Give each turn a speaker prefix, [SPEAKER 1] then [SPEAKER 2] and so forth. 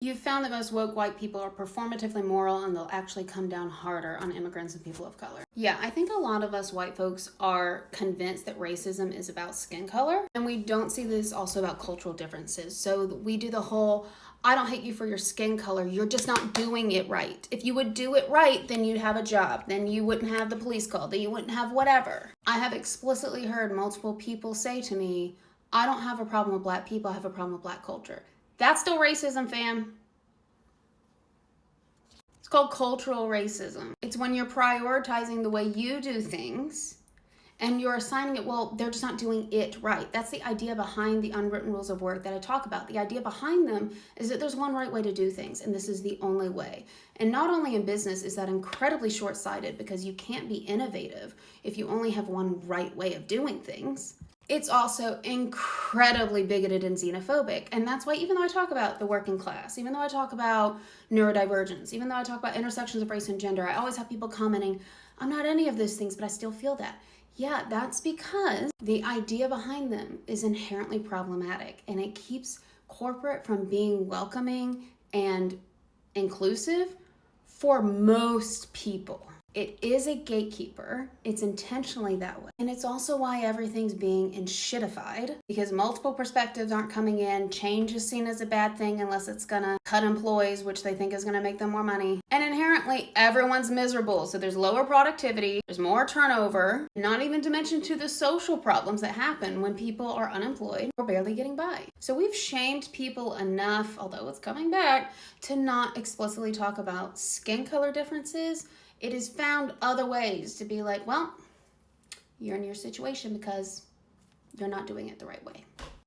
[SPEAKER 1] You've found that most woke white people are performatively moral and they'll actually come down harder on immigrants and people of color. Yeah, I think a lot of us white folks are convinced that racism is about skin color, and we don't see this also about cultural differences. So we do the whole, I don't hate you for your skin color, you're just not doing it right. If you would do it right, then you'd have a job, then you wouldn't have the police call, then you wouldn't have whatever. I have explicitly heard multiple people say to me, I don't have a problem with black people, I have a problem with black culture. That's still racism, fam. It's called cultural racism. It's when you're prioritizing the way you do things and you're assigning it, well, they're just not doing it right. That's the idea behind the unwritten rules of work that I talk about. The idea behind them is that there's one right way to do things, and this is the only way. And not only in business is that incredibly short-sighted, because you can't be innovative if you only have one right way of doing things. It's also incredibly bigoted and xenophobic. And that's why even though I talk about the working class, even though I talk about neurodivergence, even though I talk about intersections of race and gender, I always have people commenting, I'm not any of those things, but I still feel that. Yeah, that's because the idea behind them is inherently problematic, and it keeps corporate from being welcoming and inclusive for most people. It is a gatekeeper. It's intentionally that way. And it's also why everything's being enshittified, because multiple perspectives aren't coming in. Change is seen as a bad thing unless it's gonna cut employees, which they think is gonna make them more money. And inherently, everyone's miserable. So there's lower productivity, there's more turnover, not even to mention to the social problems that happen when people are unemployed or barely getting by. So we've shamed people enough, although it's coming back, to not explicitly talk about skin color differences. It has found other ways to be like, well, you're in your situation because you're not doing it the right way.